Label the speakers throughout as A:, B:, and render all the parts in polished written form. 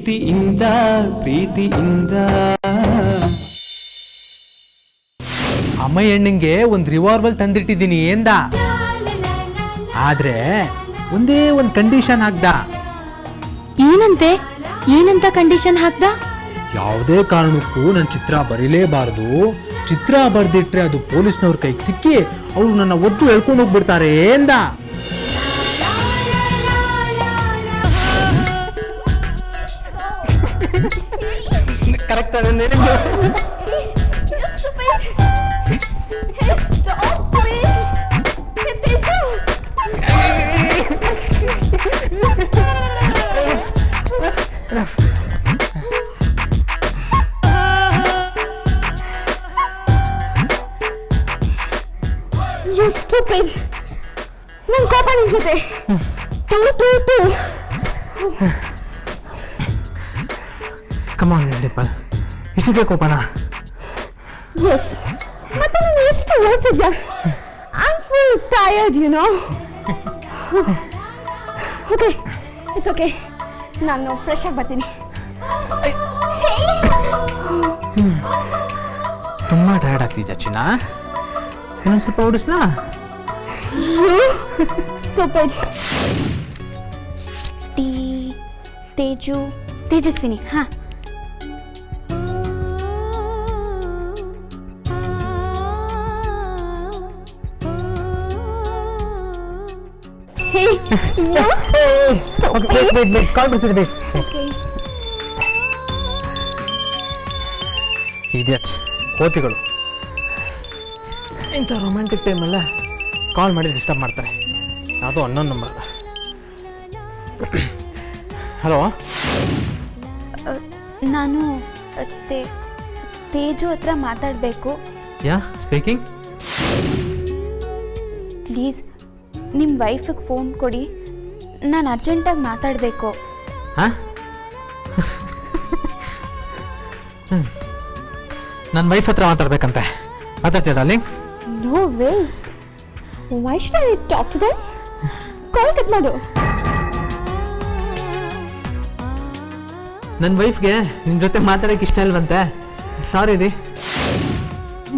A: ಪ್ರೀತಿಯಿಂದ ಪ್ರೀತಿಯಿಂದ
B: ಅಮ್ಮಯ್ಯಣ್ಣಂಗೆ ಒಂದು ರಿವಾಲ್ವರ್ ತಂದಿಟ್ಟಿದ್ದೀನಿ ಎಂದ. ಆದ್ರೆ ಒಂದೇ ಒಂದು ಕಂಡೀಷನ್ ಹಾಕ್ದ.
C: ಏನಂತೆ? ಏನಂತ ಕಂಡೀಷನ್ ಹಾಕ್ದ?
B: ಯಾವುದೇ ಕಾರಣಕ್ಕೂ ನನ್ನ ಚಿತ್ರ ಬರೀಲೇಬಾರದು. ಚಿತ್ರ ಬರ್ದಿಟ್ರೆ ಅದು ಪೊಲೀಸ್ನವ್ರ ಕೈಗೆ ಸಿಕ್ಕಿ ಅವರು ನನ್ನ ಒದ್ದು ಹೇಳ್ಕೊಂಡು ಹೋಗ್ಬಿಡ್ತಾರೆ ಎಂದ. ಕರೆಕ್ಟ್.
C: Stupid. ನನ್ ಕೋಪ ನಿನ್ ಜೊತೆ.
B: ಕಮಾನ್ ಡಿಂಪಲ್, ಇಷ್ಟಕ್ಕೆ ಕೋಪನಾ?
C: ಎಸ್. ಮತ್ತೆ ನೀನು ಎಷ್ಟು ಓದಿದ್ಯಾ? I am full tired, you know. Okay, it's okay. ನಾನು ಫ್ರೆಶ್ ಆಗಿ ಬರ್ತೀನಿ.
B: ತುಂಬಾ ಟಯರ್ಡ್ ಆಗ್ತಿದ್ಯಾ ಚಿನ್ನ? ಇನ್ನೊಂದು ಸ್ವಲ್ಪ ಓಡಿಸ್ಲಾ?
C: Stupid.
D: ತೇಜಸ್ವಿನಿ. ಹಾ,
C: Hey, you.
B: wait, ಕಾಲ್ ಬರ್ತಿದೆ.
C: Okay.
B: ಇಡಿಯಟ್ಸ್, ಕೋತಿಗಳು. ಇಂಥ ರೊಮ್ಯಾಂಟಿಕ್ ಟೈಮಲ್ಲ ಕಾಲ್ ಮಾಡಿ ಡಿಸ್ಟರ್ಬ್ ಮಾಡ್ತಾರೆ. ಅದು ಅನ್ನೊಂದು ನಂಬರ್. ಹಲೋ,
D: ನಾನು ತೇಜು ಹತ್ರ ಮಾತಾಡಬೇಕು.
B: ಯಾ ಸ್ಪೀಕಿಂಗ್.
D: ಪ್ಲೀಸ್ ನಿಮ್ಮ ವೈಫಿಗೆ ಫೋನ್ ಕೊಡಿ, ನಾನು ಅರ್ಜೆಂಟಾಗಿ ಮಾತಾಡಬೇಕು.
B: ಹಾಂ, ನನ್ನ ವೈಫ್ ಹತ್ರ ಮಾತಾಡ್ಬೇಕಂತೆ. ಮಾತಾಡ್ತೀಯ darling?
C: No ways. Why should I talk to them? Call cut ಮಾಡು.
B: ನನ್ನ ವೈಫ್ಗೆ ನಿಮ್ಮ ಜೊತೆ ಮಾತಾಡೋಕೆ ಇಷ್ಟ ಇಲ್ವಂತೆ. ಸಾರಿ ರೀ.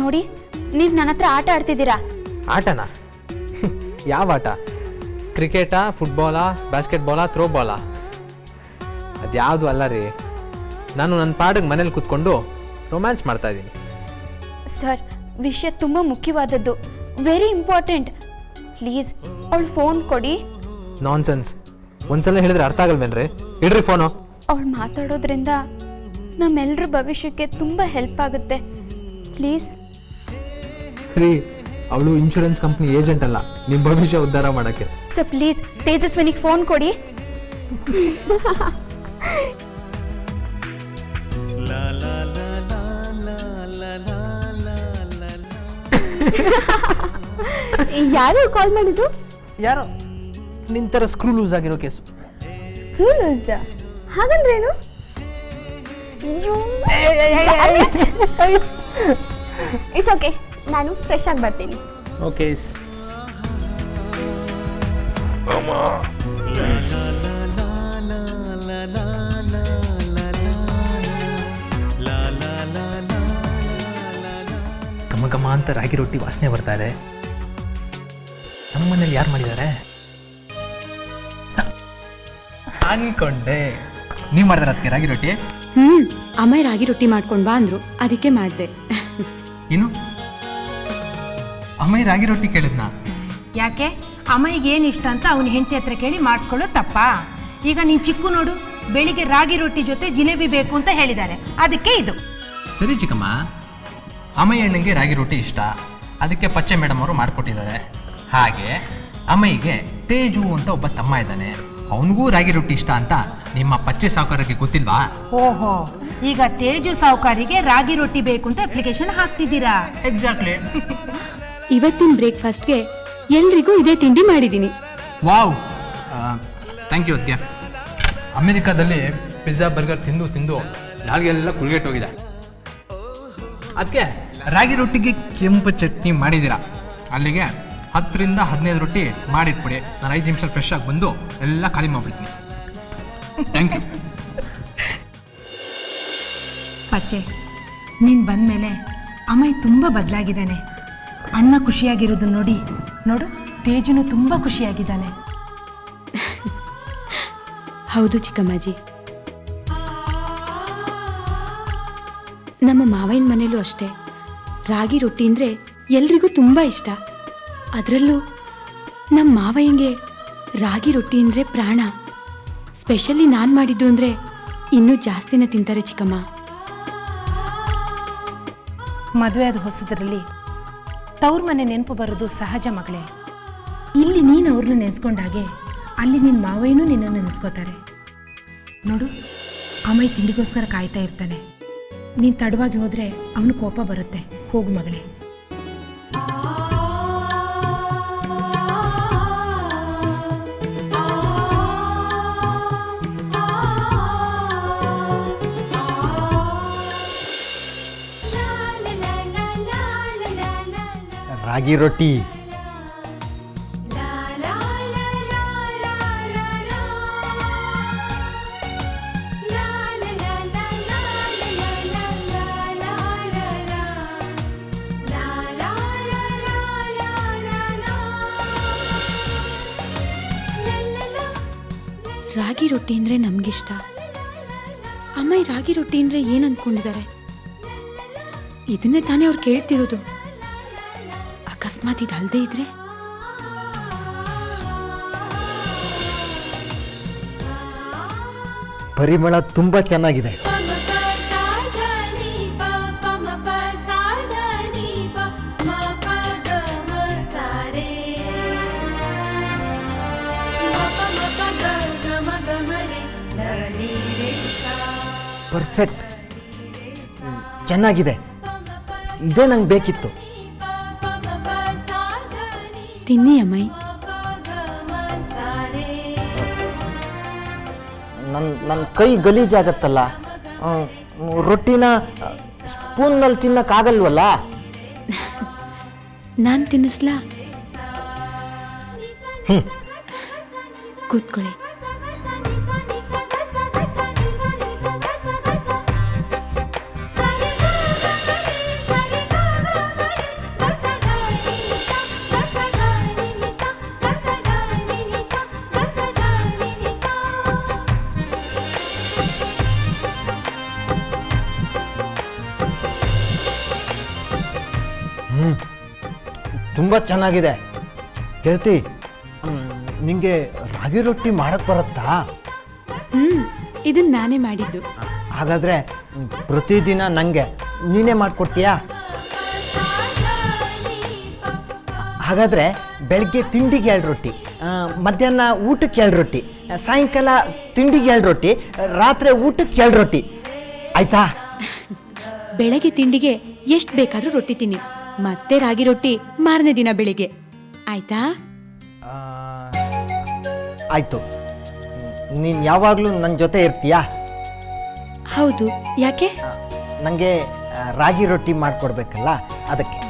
D: ನೋಡಿ, ನೀವು ನನ್ನ ಹತ್ರ ಆಟ ಆಡ್ತಿದ್ದೀರಾ.
B: ಆಟನಾ? ಯಾವ ಆಟ? ಕ್ರಿಕೆಟಾ, ಫುಟ್ಬಾಲಾ, ಬಾಸ್ಕೆಟ್ಬಾಲಾ, ಥ್ರೋಬಾಲಾ? ಅದ್ಯಾವುದು ಅಲ್ಲ ರೀ. ನಾನು ನನ್ನ ಪಾಡಿಗೆ ಮನೇಲಿ ಕೂತ್ಕೊಂಡು ರೊಮ್ಯಾನ್ಸ್ ಮಾಡ್ತಾ ಇದ್ದೀನಿ.
D: ಸರ್, ವಿಷಯ ತುಂಬ ಮುಖ್ಯವಾದದ್ದು, ವೆರಿ ಇಂಪಾರ್ಟೆಂಟ್. ಪ್ಲೀಸ್ ಅವಳು ಫೋನ್ ಕೊಡಿ.
B: ನಾನ್ಸೆನ್ಸ್. ಒಂದ್ಸಲ ಹೇಳಿದ್ರೆ ಅರ್ಥ ಆಗಲ್ವೇನ್ರಿ? ಇಡ್ರಿ ಫೋನು.
D: ಅವಳು ಮಾತಾಡೋದ್ರಿಂದ ನಮ್ಮೆಲ್ಲರ ಭವಿಷ್ಯಕ್ಕೆ ತುಂಬ ಹೆಲ್ಪ್ ಆಗುತ್ತೆ. ಪ್ಲೀಸ್.
B: ರೀ, ಅವಳು ಇನ್ಶೂರೆನ್ಸ್ ಕಂಪ್ನಿ ಏಜೆಂಟ್ ಅಲ್ಲ, ನಿಮ್ಮ ಭವಿಷ್ಯ ಉದ್ಧಾರ ಮಾಡೋಕ್ಕೆ.
D: ಸೊ ಪ್ಲೀಸ್ ತೇಜಸ್ವಿನಿಗೆ ಫೋನ್ ಕೊಡಿ.
C: ಯಾರು ಕಾಲ್ ಮಾಡಿದ್ದು?
B: ಯಾರೋ ನಿನ್ ಥರ ಸ್ಕ್ರೂ ಲೂಸ್ ಆಗಿರೋ ಕೇಸು.
C: ರೂಲ್ಸ್ ಹಾಗಂದ್ರೇನು? ಇಟ್ಸ್ ಓಕೆ, ನಾನು ಫ್ರೆಶ್ ಆಗಿ ಬರ್ತೀನಿ.
B: ಓಕೆ. ಘಮ ಘಮ ಅಂತ ರಾಗಿ ರೊಟ್ಟಿ ವಾಸನೆ ಬರ್ತಾ ಇದೆ. ನಮ್ಮ ಮನೇಲಿ ಯಾರು ಮಾಡಿದ್ದಾರೆ ಅನ್ಕೊಂಡೆ. ನೀವು ಮಾಡಿದಾರೆ ಅದಕ್ಕೆ ರಾಗಿ ರೊಟ್ಟಿ?
E: ಅಮ್ಮ ರಾಗಿ ರೊಟ್ಟಿ ಮಾಡ್ಕೊಂಡು ಬಾ ಅಂದ್ರು, ಅದಕ್ಕೆ ಮಾಡಿದೆ.
B: ಏನು ಅಮ್ಮ ರಾಗಿ ರೊಟ್ಟಿ ಕೇಳಿದ್ನಾ?
F: ಯಾಕೆ? ಅಮ್ಮನಿಗೆ ಏನು ಇಷ್ಟ ಅಂತ ಅವನ ಹೆಂಡತಿ ಹತ್ರ ಕೇಳಿ ಮಾಡಿಸ್ಕೊಳ್ಳೋ ತಪ್ಪ? ಈಗ ನೀನು ಚಿಕ್ಕು ನೋಡು, ಬೆಳಿಗ್ಗೆ ರಾಗಿ ರೊಟ್ಟಿ ಜೊತೆ ಜಿಲೇಬಿ ಬೇಕು ಅಂತ ಹೇಳಿದ್ದಾರೆ, ಅದಕ್ಕೆ ಇದು.
B: ಸರಿ ಚಿಕ್ಕಮ್ಮ, ಅಮ್ಮಯ್ಯ ಅಣ್ಣಂಗೆ ರಾಗಿ ರೊಟ್ಟಿ ಇಷ್ಟ, ಅದಕ್ಕೆ ಪಚ್ಚೆ ಮೇಡಮ್ ಅವರು ಮಾಡಿಕೊಟ್ಟಿದ್ದಾರೆ. ಹಾಗೆ ಅಮ್ಮಯ್ಯಗೆ ತೇಜು ಅಂತ ಒಬ್ಬ ತಮ್ಮ ಇದ್ದಾನೆ, ಅವನಿಗೂ ರಾಗಿ ರೊಟ್ಟಿ ಇಷ್ಟ ಅಂತ ನಿಮ್ಮ ಪಚ್ಚೆ ಸಾವುಕಾರರಿಗೆ ಗೊತ್ತಿಲ್ವಾ?
F: ಓಹೋ, ಈಗ ತೇಜು ಸಾವುಕಾರಿಗೆ ರಾಗಿ ರೊಟ್ಟಿ ಬೇಕು ಅಂತ ಅಪ್ಲಿಕೇಶನ್ ಹಾಕ್ತಿದ್ದೀರಾ?
B: ಎಕ್ಸಾಕ್ಟ್ಲಿ.
E: ಇವತ್ತಿನ ಬ್ರೇಕ್ಫಾಸ್ಟ್ಗೆ ಎಲ್ರಿಗೂ ಇದೇ ತಿಂಡಿ ಮಾಡಿದ್ದೀನಿ.
B: ವಾವ್, ಥ್ಯಾಂಕ್ ಯು ಅದ್ಗೆ. ಅಮೆರಿಕಾದಲ್ಲಿ ಪಿಜ್ಜಾ ಬರ್ಗರ್ ತಿಂದು ತಿಂದು ನಾಲ್ಗೆಲ್ಲ ಕುಳ್ಗೆಟ್ಟೋಗಿದೆ. ಅದಕ್ಕೆ ರಾಗಿ ರೊಟ್ಟಿಗೆ ಕೆಂಪು ಚಟ್ನಿ ಮಾಡಿದ್ದೀರಾ. ಅಲ್ಲಿಗೆ 10ರಿಂದ 15 ರೊಟ್ಟಿ ಮಾಡಿಟ್ಬಿಡಿ. ನಾನು 5 ನಿಮಿಷ ಫ್ರೆಶ್ ಆಗಿ ಬಂದು ಎಲ್ಲ ಖಾಲಿ ಮಾಡಿಬಿಡ್ತೀನಿ. Thank you.
F: ಪಚ್ಚೆ, ನೀನು ಬಂದಮೇಲೆ ಅಮಯ್ ತುಂಬ ಬದಲಾಗಿದ್ದಾನೆ. ಅಣ್ಣ ಖುಷಿಯಾಗಿರೋದನ್ನ ನೋಡಿ ನೋಡು, ತೇಜುನು ತುಂಬ ಖುಷಿಯಾಗಿದ್ದಾನೆ.
E: ಹೌದು ಚಿಕ್ಕಮ್ಮಾಜಿ, ನಮ್ಮ ಮಾವಯ್ಯನ ಮನೇಲೂ ಅಷ್ಟೇ ರಾಗಿ ರೊಟ್ಟಿ ಅಂದರೆ ಎಲ್ರಿಗೂ ತುಂಬ ಇಷ್ಟ. ಅದರಲ್ಲೂ ನಮ್ಮ ಮಾವಯ್ಯಂಗೆ ರಾಗಿ ರೊಟ್ಟಿ ಅಂದರೆ ಪ್ರಾಣ. ಸ್ಪೆಷಲಿ ನಾನು ಮಾಡಿದ್ದು ಅಂದರೆ ಇನ್ನೂ ಜಾಸ್ತಿನೇ ತಿಂತಾರೆ ಚಿಕ್ಕಮ್ಮ.
F: ಮದುವೆ ಆದ ಹೊಸದರಲ್ಲಿ ತವ್ರ ಮನೆ ನೆನಪು ಬರೋದು ಸಹಜ ಮಗಳೇ. ಇಲ್ಲಿ ನೀನು ಅವ್ರನ್ನ ನೆನೆಸ್ಕೊಂಡಾಗೆ ಅಲ್ಲಿ ನಿನ್ನ ಮಾವಯ್ಯನೂ ನಿನ್ನನ್ನು ನೆನೆಸ್ಕೋತಾರೆ. ನೋಡು, ಅಮಯ್ ತಿಂಡಿಗೋಸ್ಕರ ಕಾಯ್ತಾ ಇರ್ತಾನೆ. ನೀನು ತಡವಾಗಿ ಹೋದರೆ ಅವನು ಕೋಪ ಬರುತ್ತೆ. ಹೋಗು ಮಗಳೇ.
G: ರಾಗಿ ರೊಟ್ಟಿ
E: ರಾಗಿ ರೊಟ್ಟಿ ಅಂದರೆ ನಮಗಿಷ್ಟ. ಅಮ್ಮ ರಾಗಿ ರೊಟ್ಟಿ ಅಂದರೆ ಏನು ಅಂದ್ಕೊಂಡಿದ್ದಾರೆ? ಇದನ್ನೇ ತಾನೇ ಅವ್ರು ಕೇಳ್ತಿರೋದು. ಅಕಸ್ಮಾತ್ ಇದು ಅಲ್ಲದೆ ಇದ್ರೆ?
G: ಪರಿಮಳ ತುಂಬ ಚೆನ್ನಾಗಿದೆ. ಪರ್ಫೆಕ್ಟ್, ಚೆನ್ನಾಗಿದೆ. ಇದೇ ನಂಗೆ ಬೇಕಿತ್ತು.
E: ತಿನ್ನಿ ಅಮ್ಮಯ್.
G: ನನ್ನ ಕೈ ಗಲೀಜಾಗತ್ತಲ್ಲ, ರೊಟ್ಟಿನ ಸ್ಪೂನ್ನಲ್ಲಿ ತಿನ್ನಕ್ಕಾಗಲ್ವಲ್ಲ?
E: ನಾನು ತಿನ್ನಿಸ್ಲಾ? ಕೂತ್ಕೊಳ್ಳಿ.
G: ತುಂಬ ಚೆನ್ನಾಗಿದೆ. ಗೆಳತಿ, ನಿಂಗೆ ರಾಗಿ ರೊಟ್ಟಿ ಮಾಡಕ್ಕೆ ಬರುತ್ತಾ?
E: ಇದನ್ನ ನಾನೇ ಮಾಡಿದ್ದು.
G: ಹಾಗಾದರೆ ಪ್ರತಿದಿನ ನನಗೆ ನೀನೇ ಮಾಡಿಕೊಡ್ತೀಯಾ? ಹಾಗಾದರೆ ಬೆಳಗ್ಗೆ ತಿಂಡಿಗೆ 2 ರೊಟ್ಟಿ, ಮಧ್ಯಾಹ್ನ ಊಟಕ್ಕೆ 2 ರೊಟ್ಟಿ, ಸಾಯಂಕಾಲ ತಿಂಡಿಗೆ 2 ರೊಟ್ಟಿ, ರಾತ್ರಿ ಊಟಕ್ಕೆ 2 ರೊಟ್ಟಿ, ಆಯ್ತಾ?
E: ಬೆಳಗ್ಗೆ ತಿಂಡಿಗೆ ಎಷ್ಟು ಬೇಕಾದರೂ ರೊಟ್ಟಿ ತಿನ್ನಿ, ಮತ್ತೆ ರಾಗಿ ರೊಟ್ಟಿ ಮಾರನೇ ದಿನ ಬೆಳಿಗ್ಗೆ, ಆಯ್ತಾ?
G: ಆಯಿತು. ನೀನು ಯಾವಾಗಲೂ ನನ್ನ ಜೊತೆ ಇರ್ತೀಯಾ?
E: ಹೌದು. ಯಾಕೆ?
G: ನನಗೆ ರಾಗಿ ರೊಟ್ಟಿ ಮಾಡಿಕೊಡ್ಬೇಕಲ್ಲ, ಅದಕ್ಕೆ.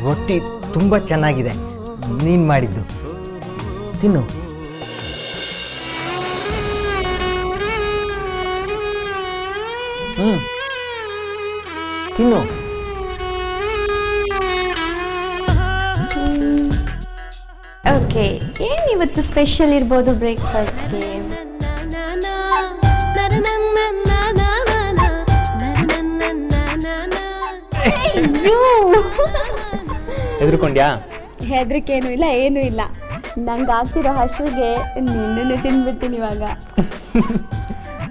G: ರೊಟ್ಟಿ ತುಂಬ ಚೆನ್ನಾಗಿದೆ, ನೀನು ಮಾಡಿದ್ದು. ತಿನ್ನು. ತಿನ್ನು.
D: ಓಕೆ, ಏನಿವತ್ತು ಸ್ಪೆಷಲ್ ಇರ್ಬೋದು ಬ್ರೇಕ್ಫಾಸ್ಟ್ಗೆ?
B: ಹೆದರ್ಕೊಂಡ್ಯಾ?
C: ಹೆದರಿಕೇನು ಇಲ್ಲ, ಏನೂ ಇಲ್ಲ. ನಂಗೆ ಆಗ್ತಿರೋ ಹಸುವಿಗೆ ನಿನ್ನನ್ನು ತಿನ್ಬಿಡ್ತೀನಿ ಇವಾಗ.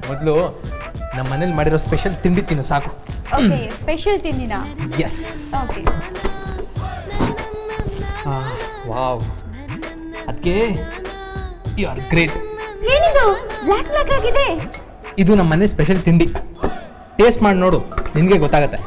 B: ಮೊದಲು ನಮ್ಮ ಮನೇಲಿ ಮಾಡಿರೋ ಸ್ಪೆಷಲ್ ತಿಂಡಿ ತಿನ್ನು ಸಾಕು.
C: ಓಕೆ, ಸ್ಪೆಷಲ್ ತಿಂಡಿನಾ?
B: ಎಸ್.
C: ಓಕೆ.
B: ವಾವ್, ಅದಕ್ಕೆ ಯು ಆರ್ ಗ್ರೇಟ್.
C: ಏನಿದು ಬ್ಲ್ಯಾಕ್ ಬ್ಲ್ಯಾಕ್ ಆಗಿದೆ?
B: ಇದು ನಮ್ಮ ಮನೆ ಸ್ಪೆಷಲ್ ತಿಂಡಿ. ಟೇಸ್ಟ್ ಮಾಡಿ ನೋಡು, ನಿನಗೆ ಗೊತ್ತಾಗತ್ತೆ.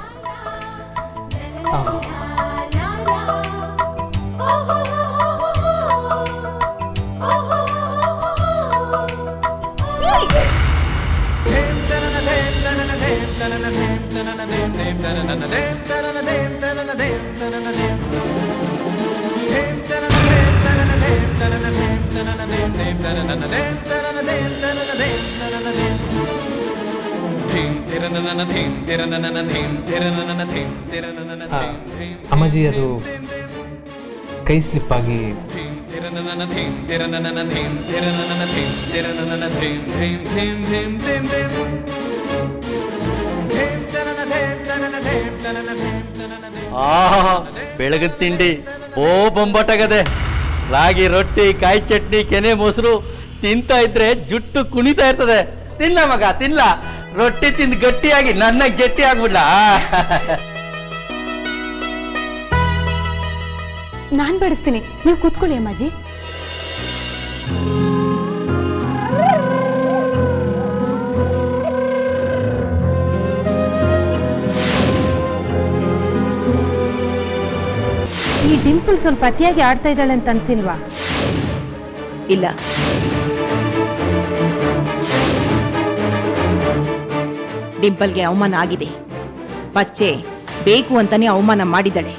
B: ಅಮ್ಮಾಜಿ ಅದು ಕೈ ಸ್ಲಿಪ್ ಆಗಿ
H: ಆಹಾ ಬೆಳಗಿನ ತಿಂಡಿ ಓ ಬೊಂಬಾಟಾಗದೆ. ರಾಗಿ ರೊಟ್ಟಿ, ಕಾಯಿ ಚಟ್ನಿ, ಕೆನೆ ಮೊಸರು ತಿಂತಾ ಇದ್ರೆ ಜುಟ್ಟು ಕುಣಿತಾ ಇರ್ತದೆ. ತಿನ್ನ ಮಗ ತಿನ್ನ, ರೊಟ್ಟಿ ತಿಂದು ಗಟ್ಟಿಯಾಗಿ ನನ್ನ ಜಟ್ಟಿ ಆಗ್ಬಿಡ್ಲ.
E: ನಾನು ಬಡಿಸ್ತೀನಿ, ನೀವು ಕೂತ್ಕೊಳ್ಳಿ ಅಮ್ಮಾಜಿ.
F: ಈ ಡಿಂಪಲ್ ಸ್ವಲ್ಪ ಅತಿಯಾಗಿ ಆಡ್ತಾ ಇದ್ದಾಳೆ ಅಂತ ಅನ್ಸಿಲ್ವಾ?
I: ಇಲ್ಲ, ಡಿಂಪಲ್ಗೆ ಅವಮಾನ ಆಗಿದೆ. ಪಚ್ಚೆ ಬೇಕು ಅಂತಾನೆ ಅವಮಾನ ಮಾಡಿದಳೆ.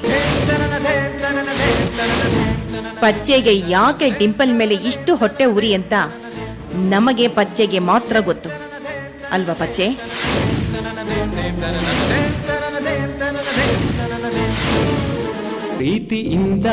I: ಪಚ್ಚೆಗೆ ಯಾಕೆ ಡಿಂಪಲ್ ಮೇಲೆ ಇಷ್ಟು ಹೊಟ್ಟೆ ಉರಿ ಅಂತ ನಮಗೆ ಪಚ್ಚೆಗೆ ಮಾತ್ರ ಗೊತ್ತು ಅಲ್ವಾ ಪಚ್ಚೆ?
A: ಪ್ರೀತಿಯಿಂದ